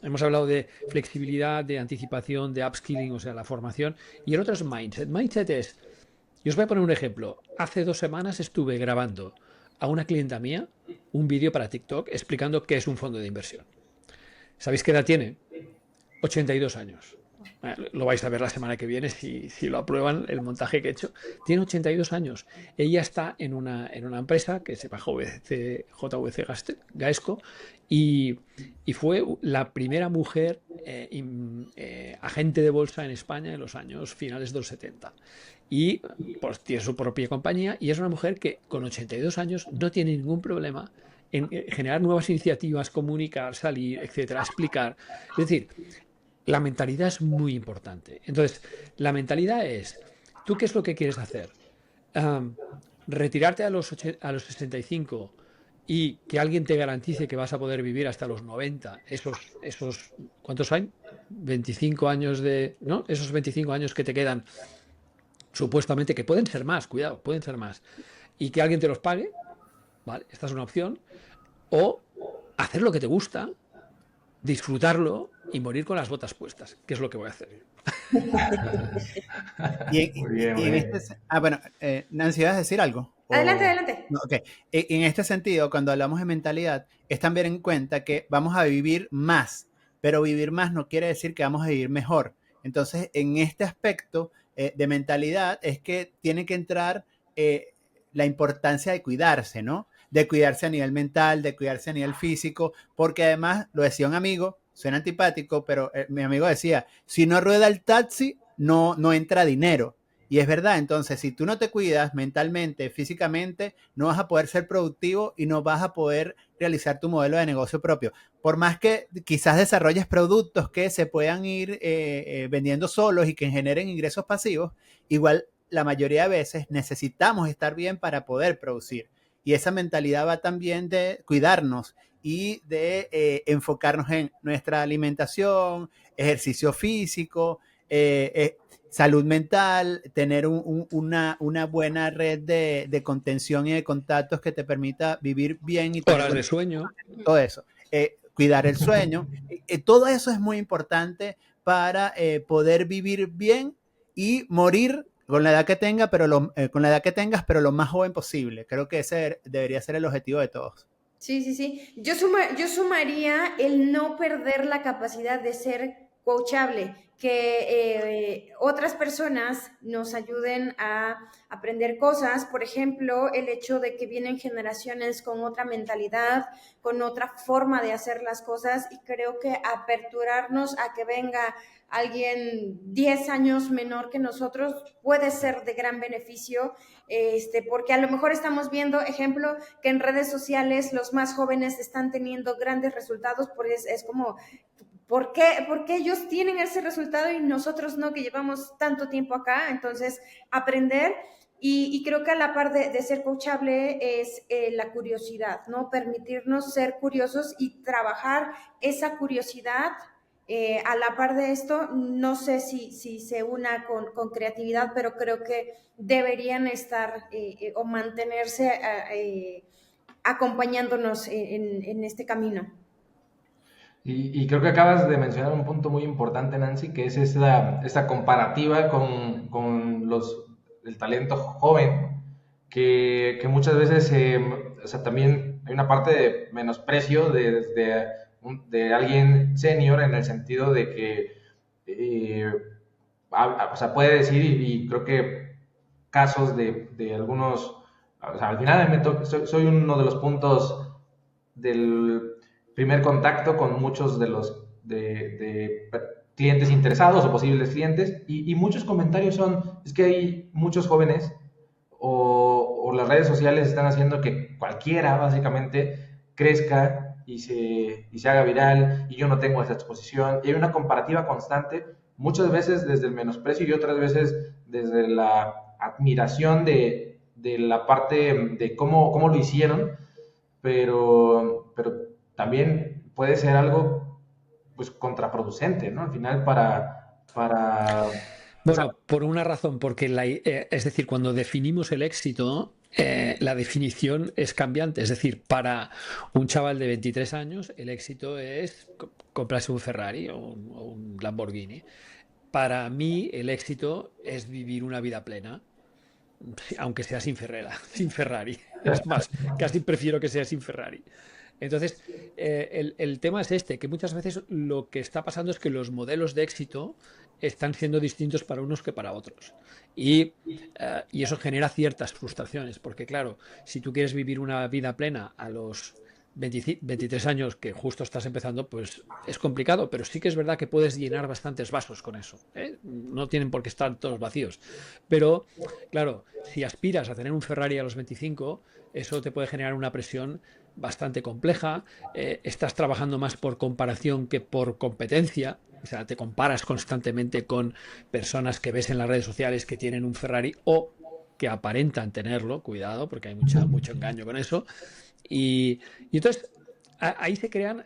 Hemos hablado de flexibilidad, de anticipación, de upskilling, o sea, la formación, y el otro es mindset. Mindset es, yo os voy a poner un ejemplo. Hace 2 semanas estuve grabando a una clienta mía un vídeo para TikTok explicando qué es un fondo de inversión. ¿Sabéis qué edad tiene? 82 años. Lo vais a ver la semana que viene si lo aprueban el montaje que he hecho. Tiene 82 años. Ella está en una empresa que se llama JVC Gaesco y fue la primera mujer agente de bolsa en España en los años finales de los 70. Y pues tiene su propia compañía y es una mujer que con 82 años no tiene ningún problema en generar nuevas iniciativas, comunicar, salir, etcétera, explicar. Es decir, la mentalidad es muy importante. Entonces, la mentalidad es, ¿tú qué es lo que quieres hacer? Retirarte a los 65 y que alguien te garantice que vas a poder vivir hasta los 90, esos ¿cuántos hay? 25 años ¿no? Esos 25 años que te quedan, supuestamente, que pueden ser más, cuidado, pueden ser más, y que alguien te los pague, ¿vale? Esta es una opción. O hacer lo que te gusta, disfrutarlo y morir con las botas puestas, que es lo que voy a hacer. Bueno, Nancy, ¿vas a decir algo? Adelante. No, okay. En este sentido, cuando hablamos de mentalidad, es también en cuenta que vamos a vivir más, pero vivir más no quiere decir que vamos a vivir mejor. Entonces, en este aspecto de mentalidad es que tiene que entrar la importancia de cuidarse, ¿no? De cuidarse a nivel mental, de cuidarse a nivel físico, porque además, lo decía un amigo, suena antipático, pero mi amigo decía, si no rueda el taxi, no entra dinero. Y es verdad, entonces, si tú no te cuidas mentalmente, físicamente, no vas a poder ser productivo y no vas a poder realizar tu modelo de negocio propio. Por más que quizás desarrolles productos que se puedan ir vendiendo solos y que generen ingresos pasivos, igual la mayoría de veces necesitamos estar bien para poder producir. Y esa mentalidad va también de cuidarnos y de enfocarnos en nuestra alimentación, ejercicio físico, salud mental, tener una buena red de contención y de contactos que te permita vivir bien y tener horas de sueño. Todo eso. Cuidar el sueño. Todo eso es muy importante para poder vivir bien y morir con la edad que tenga, con la edad que tengas, pero lo más joven posible. Creo que ese debería ser el objetivo de todos. Sí. Yo sumaría el no perder la capacidad de ser coachable, que otras personas nos ayuden a aprender cosas. Por ejemplo, el hecho de que vienen generaciones con otra mentalidad, con otra forma de hacer las cosas, y creo que aperturarnos a que venga alguien 10 años menor que nosotros puede ser de gran beneficio, porque a lo mejor estamos viendo, ejemplo, que en redes sociales los más jóvenes están teniendo grandes resultados, pues es como, ¿por qué ellos tienen ese resultado y nosotros no, que llevamos tanto tiempo acá? Entonces, aprender. Y creo que a la par de ser coachable es la curiosidad, ¿no? Permitirnos ser curiosos y trabajar esa curiosidad. A la par de esto, no sé si se una con creatividad, pero creo que deberían estar o mantenerse acompañándonos en este camino. Y creo que acabas de mencionar un punto muy importante, Nancy, que es esta comparativa con el talento joven, que muchas veces, o sea, también hay una parte de menosprecio de alguien senior, en el sentido de que, o sea, puede decir, y creo que casos de algunos, o sea, al final soy uno de los puntos del primer contacto con muchos de los de clientes interesados o posibles clientes, y muchos comentarios es que hay muchos jóvenes o las redes sociales están haciendo que cualquiera básicamente crezca y se haga viral, y yo no tengo esa exposición, y hay una comparativa constante, muchas veces desde el menosprecio y otras veces desde la admiración de la parte de cómo lo hicieron, pero también puede ser algo pues contraproducente, ¿no? Al final para Bueno, por una razón, porque es decir, cuando definimos el éxito, la definición es cambiante. Es decir, para un chaval de 23 años, el éxito es comprarse un Ferrari o un Lamborghini. Para mí, el éxito es vivir una vida plena, aunque sea sin Ferrari. Es más, casi prefiero que sea sin Ferrari. Entonces, el tema es que muchas veces lo que está pasando es que los modelos de éxito están siendo distintos para unos que para otros. Y eso genera ciertas frustraciones, porque claro, si tú quieres vivir una vida plena a los 23 años que justo estás empezando, pues es complicado, pero sí que es verdad que puedes llenar bastantes vasos con eso, ¿eh? No tienen por qué estar todos vacíos. Pero, claro, si aspiras a tener un Ferrari a los 25, eso te puede generar una presión bastante compleja. Estás trabajando más por comparación que por competencia. O sea, te comparas constantemente con personas que ves en las redes sociales que tienen un Ferrari o que aparentan tenerlo. Cuidado, porque hay mucho engaño con eso. Y entonces ahí se crean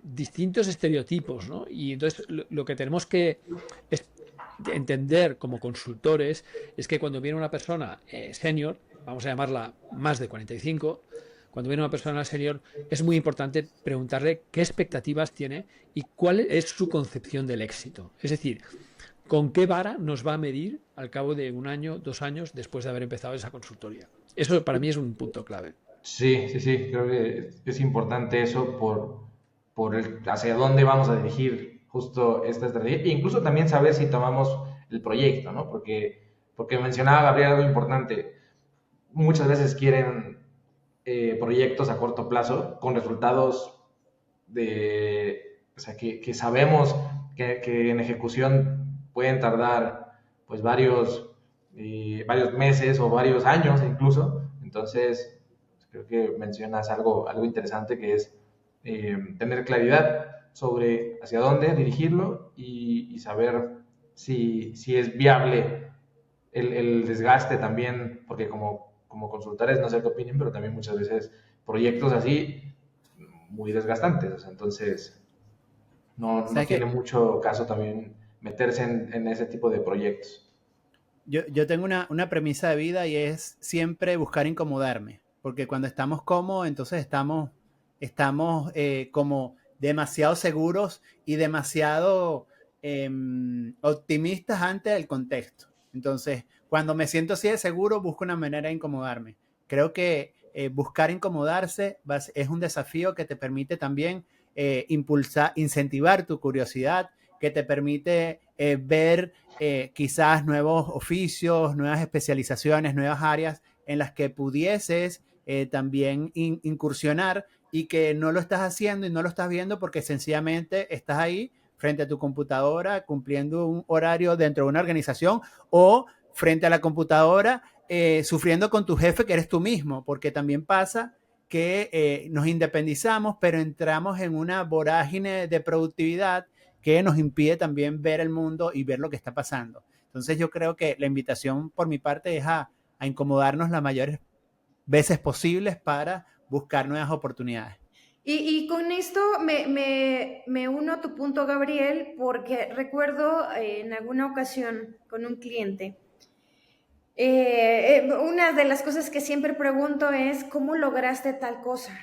distintos estereotipos, ¿no? Y entonces lo que tenemos que entender como consultores es que cuando viene una persona senior, vamos a llamarla más de 45, cuando viene una persona senior, es muy importante preguntarle qué expectativas tiene y cuál es su concepción del éxito. Es decir, con qué vara nos va a medir al cabo de 1 año, 2 años después de haber empezado esa consultoría. Eso para mí es un punto clave. Sí, creo que es importante eso por hacia dónde vamos a dirigir justo esta estrategia, e incluso también saber si tomamos el proyecto, ¿no? Porque mencionaba Gabriel algo importante. muchas veces quieren proyectos a corto plazo con resultados o sea, que sabemos que en ejecución pueden tardar pues varios meses o varios años incluso. Entonces, creo que mencionas algo interesante, que es tener claridad sobre hacia dónde dirigirlo y saber si es viable el desgaste también, porque como consultores, no sé qué opinen, pero también muchas veces proyectos así muy desgastantes. O sea, entonces, no ¿Sabes tiene qué? mucho caso también meterse en ese tipo de proyectos. Yo tengo una premisa de vida y es siempre buscar incomodarme, porque cuando estamos cómodos, entonces estamos como demasiado seguros y demasiado optimistas ante el contexto. Entonces, cuando me siento así de seguro, busco una manera de incomodarme. Creo que buscar incomodarse es un desafío que te permite también impulsar, incentivar tu curiosidad, que te permite ver quizás nuevos oficios, nuevas especializaciones, nuevas áreas en las que pudieses también incursionar y que no lo estás haciendo y no lo estás viendo porque sencillamente estás ahí frente a tu computadora cumpliendo un horario dentro de una organización o frente a la computadora sufriendo con tu jefe que eres tú mismo, porque también pasa que nos independizamos, pero entramos en una vorágine de productividad que nos impide también ver el mundo y ver lo que está pasando. Entonces yo creo que la invitación por mi parte es a incomodarnos las mayores veces posibles para buscar nuevas oportunidades. Y con esto me uno a tu punto, Gabriel, porque recuerdo en alguna ocasión con un cliente, una de las cosas que siempre pregunto es, ¿cómo lograste tal cosa?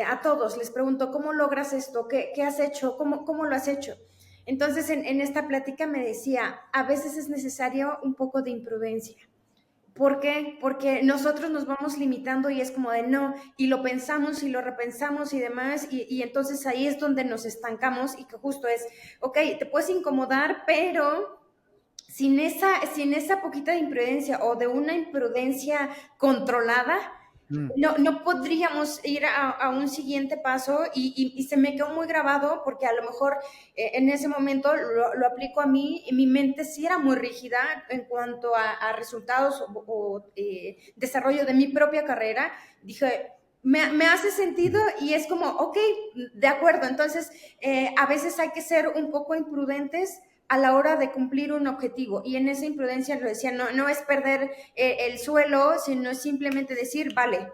A todos les pregunto, ¿cómo logras esto? ¿Qué has hecho? ¿Cómo lo has hecho? Entonces, en esta plática me decía, a veces es necesario un poco de imprudencia. ¿Por qué? Porque nosotros nos vamos limitando y es como de no, y lo pensamos y lo repensamos y demás, y entonces ahí es donde nos estancamos y que justo es, ok, te puedes incomodar, pero sin esa poquita de imprudencia o de una imprudencia controlada, no podríamos ir a un siguiente paso y se me quedó muy grabado porque a lo mejor en ese momento lo aplico a mí y mi mente sí era muy rígida en cuanto a resultados o desarrollo de mi propia carrera. Dije, me hace sentido y es como, ok, de acuerdo, entonces a veces hay que ser un poco imprudentes a la hora de cumplir un objetivo. Y en esa imprudencia lo decía, no es perder el suelo, sino simplemente decir, vale,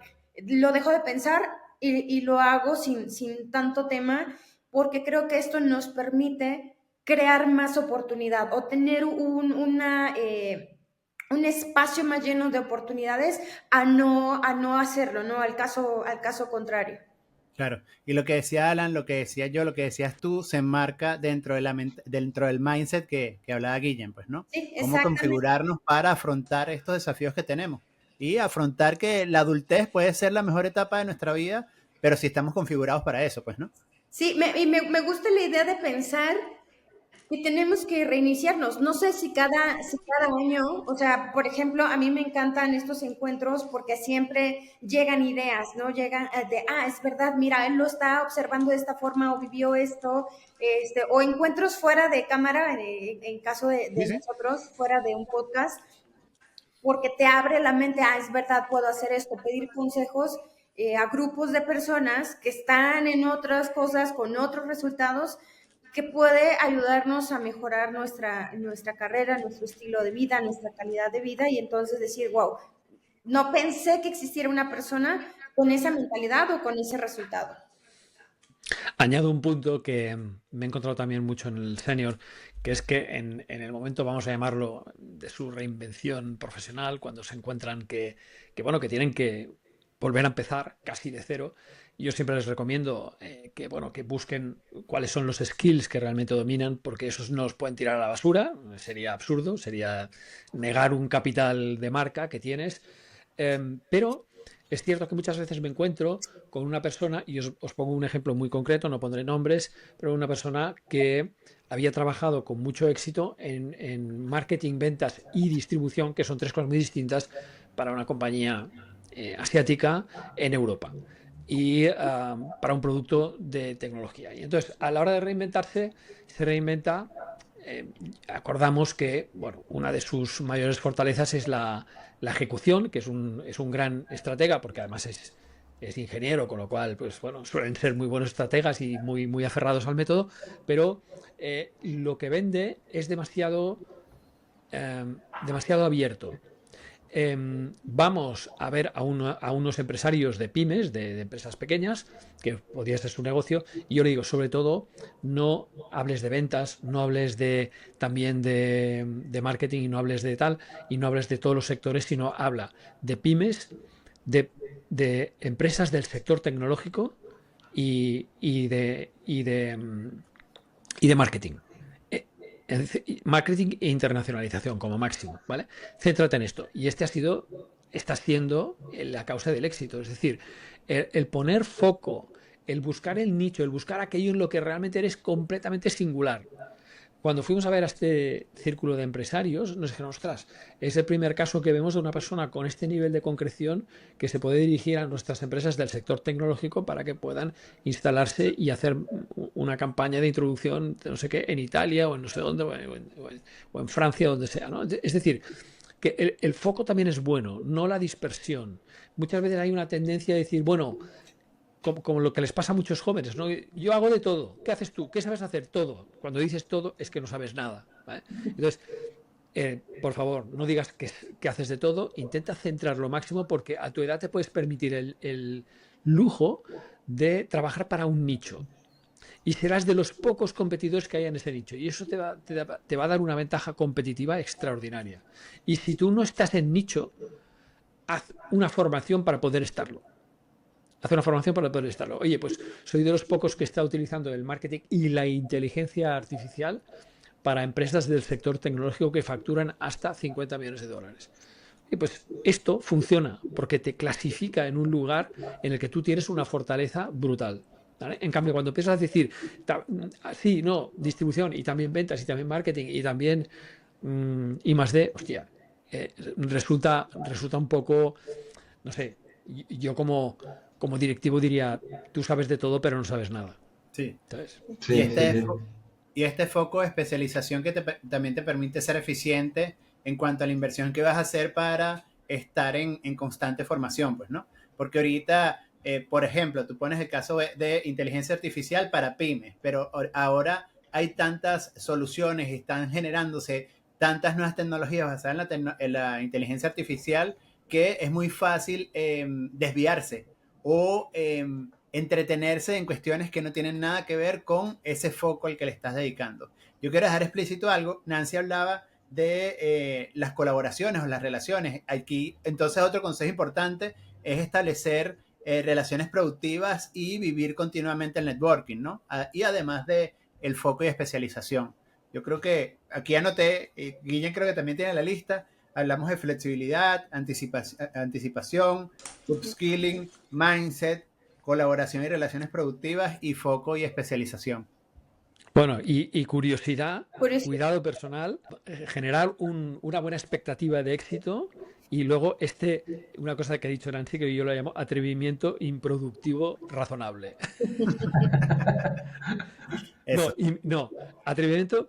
lo dejo de pensar y lo hago sin tanto tema, porque creo que esto nos permite crear más oportunidad o tener un espacio más lleno de oportunidades a no hacerlo, ¿no? Al caso contrario. Claro, y lo que decía Alan, lo que decía yo, lo que decías tú, se enmarca dentro del mindset que hablaba Guillem, pues, ¿no? Sí, Cómo exactamente. configurarnos para afrontar estos desafíos que tenemos y afrontar que la adultez puede ser la mejor etapa de nuestra vida, pero si estamos configurados para eso, pues, ¿no? Sí, me gusta la idea de pensar que tenemos que reiniciarnos. No sé si cada año, o sea, por ejemplo, a mí me encantan estos encuentros porque siempre llegan ideas, ¿no? Llegan es verdad, mira, él lo está observando de esta forma o vivió esto, o encuentros fuera de cámara, en caso de Sí, sí. nosotros, fuera de un podcast, porque te abre la mente, es verdad, puedo hacer esto, pedir consejos a grupos de personas que están en otras cosas, con otros resultados, que puede ayudarnos a mejorar nuestra carrera, nuestro estilo de vida, nuestra calidad de vida, y entonces decir, wow, no pensé que existiera una persona con esa mentalidad o con ese resultado. Añado un punto que me he encontrado también mucho en el senior, que es que en el momento, vamos a llamarlo, de su reinvención profesional, cuando se encuentran bueno, que tienen que volver a empezar casi de cero, yo siempre les recomiendo bueno, que busquen cuáles son los skills que realmente dominan, porque esos no los pueden tirar a la basura, sería absurdo, sería negar un capital de marca que tienes, pero es cierto que muchas veces me encuentro con una persona, y os pongo un ejemplo muy concreto, no pondré nombres, pero una persona que había trabajado con mucho éxito en marketing, ventas y distribución, que son tres cosas muy distintas para una compañía asiática en Europa y para un producto de tecnología. Y entonces, a la hora de reinventarse, se reinventa. Acordamos que bueno, una de sus mayores fortalezas es la ejecución, que es un gran estratega, porque además es ingeniero, con lo cual pues bueno, suelen ser muy buenos estrategas y muy aferrados al método, pero lo que vende es demasiado abierto. Vamos a ver a unos empresarios de pymes, de empresas pequeñas, que podría ser su negocio, y yo le digo, sobre todo, no hables de ventas, no hables también de marketing, y no hables de tal, y no hables de todos los sectores, sino habla de pymes, de empresas del sector tecnológico y de marketing. Marketing e internacionalización como máximo, ¿vale? Céntrate en esto. Y está siendo la causa del éxito. Es decir, el poner foco, el buscar el nicho, el buscar aquello en lo que realmente eres completamente singular. Cuando fuimos a ver a este círculo de empresarios, nos dijeron, ostras, es el primer caso que vemos de una persona con este nivel de concreción que se puede dirigir a nuestras empresas del sector tecnológico para que puedan instalarse y hacer una campaña de introducción, no sé qué, en Italia o en no sé dónde, o en Francia, donde sea, ¿no? Es decir, que el foco también es bueno, no la dispersión. Muchas veces hay una tendencia a decir, bueno, como lo que les pasa a muchos jóvenes, ¿no? Yo hago de todo. ¿Qué haces tú? ¿Qué sabes hacer? Todo. Cuando dices todo es que no sabes nada, ¿vale? Entonces, por favor, no digas que haces de todo. Intenta centrar lo máximo porque a tu edad te puedes permitir el lujo de trabajar para un nicho. Y serás de los pocos competidores que hay en ese nicho. Y eso te va a dar una ventaja competitiva extraordinaria. Y si tú no estás en nicho, haz una formación para poder estarlo. Oye, pues soy de los pocos que está utilizando el marketing y la inteligencia artificial para empresas del sector tecnológico que facturan hasta 50 millones de dólares. Y pues esto funciona porque te clasifica en un lugar en el que tú tienes una fortaleza brutal, ¿vale? En cambio, cuando empiezas a decir, sí, no, distribución y también ventas y también marketing y también I+D, hostia, resulta un poco, no sé, yo como directivo diría, tú sabes de todo, pero no sabes nada. Sí. ¿Sabes? Sí, y este foco de especialización que también te permite ser eficiente en cuanto a la inversión que vas a hacer para estar en constante formación, pues, ¿no? Porque ahorita, por ejemplo, tú pones el caso de inteligencia artificial para pymes, pero ahora hay tantas soluciones y están generándose tantas nuevas tecnologías basadas en la inteligencia artificial que es muy fácil desviarse o entretenerse en cuestiones que no tienen nada que ver con ese foco al que le estás dedicando. Yo quiero dejar explícito algo. Nancy hablaba de las colaboraciones o las relaciones. Aquí, entonces, otro consejo importante es establecer relaciones productivas y vivir continuamente el networking, ¿no? Y además de el foco y especialización. Yo creo que aquí anoté, Guillén creo que también tiene la lista. Hablamos de flexibilidad, anticipación, upskilling, mindset, colaboración y relaciones productivas y foco y especialización. Bueno, y curiosidad, cuidado personal, generar una buena expectativa de éxito y luego una cosa que ha dicho Nancy que yo lo llamo atrevimiento improductivo razonable. Atrevimiento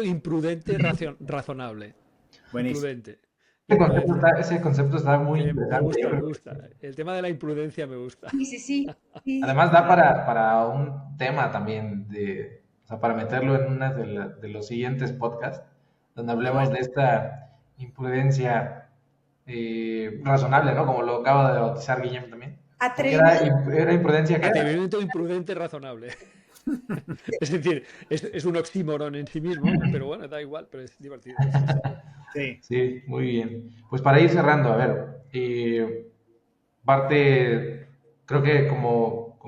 imprudente razonable. Buenísimo. Imprudente. Ese concepto está muy interesante. Me gusta. El tema de la imprudencia me gusta. Sí. Además da para un tema también para meterlo en una de los siguientes podcasts, donde hablemos de esta imprudencia razonable, ¿no? Como lo acaba de bautizar Guillem también. Era imprudencia que atrevimiento imprudente razonable. Es decir, es un oxímoron en sí mismo, pero bueno, da igual, pero es divertido. Sí, muy bien. Pues para ir cerrando, a ver, parte, creo que como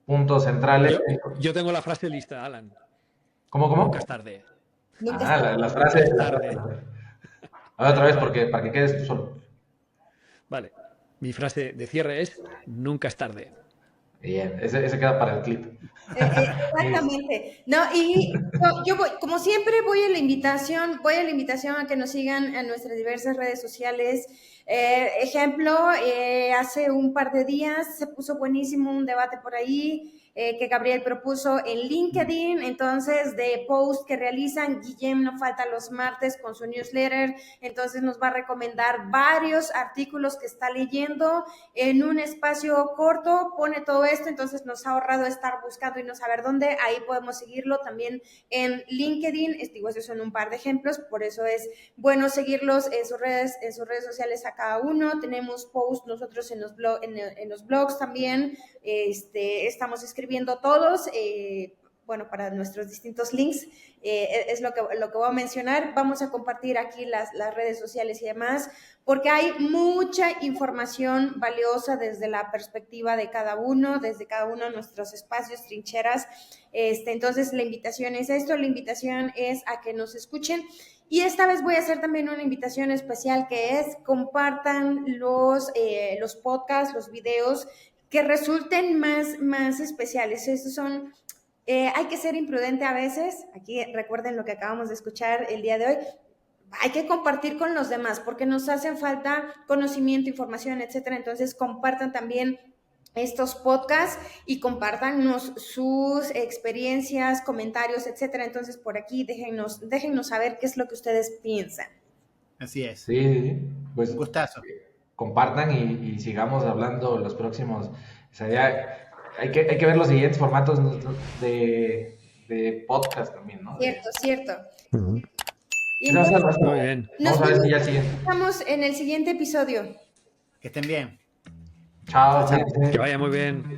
puntos centrales. Yo tengo la frase lista, Alan. ¿Cómo? Nunca es tarde. Las frases. Tarde. A ver, otra vez, para que quedes tú solo. Vale. Mi frase de cierre es: nunca es tarde. Bien, ese queda para el clip. Exactamente. No, y yo voy, como siempre, voy a la invitación a que nos sigan en nuestras diversas redes sociales. Ejemplo, hace un par de días se puso buenísimo un debate por ahí que Gabriel propuso en LinkedIn, entonces de post que realizan, Guillem no falta los martes con su newsletter, entonces nos va a recomendar varios artículos que está leyendo en un espacio corto, pone todo esto, entonces nos ha ahorrado estar buscando y no saber dónde, ahí podemos seguirlo también en LinkedIn, digo, esos son un par de ejemplos, por eso es bueno seguirlos en sus redes sociales a cada uno, tenemos posts nosotros en los blogs también, estamos escribiendo todos, bueno, para nuestros distintos links, es lo que voy a mencionar. Vamos a compartir aquí las redes sociales y demás, porque hay mucha información valiosa desde la perspectiva de cada uno, desde cada uno de nuestros espacios, trincheras. Entonces, la invitación es esto, la invitación es a que nos escuchen. Y esta vez voy a hacer también una invitación especial que es compartan los podcasts, los videos que resulten más especiales. Estos son, hay que ser imprudente a veces. Aquí recuerden lo que acabamos de escuchar el día de hoy. Hay que compartir con los demás porque nos hacen falta conocimiento, información, etcétera. Entonces compartan también estos podcasts y compártanos sus experiencias, comentarios, etcétera. Entonces por aquí déjennos saber qué es lo que ustedes piensan. Así es. Sí, pues un gustazo. Compartan y sigamos hablando los próximos. O sea, hay que ver los siguientes formatos de podcast también, ¿no? Cierto. Uh-huh. Y muy bien. Vamos a ver si ya siguen. Estamos en el siguiente episodio. Que estén bien. Chao. Que vaya muy bien.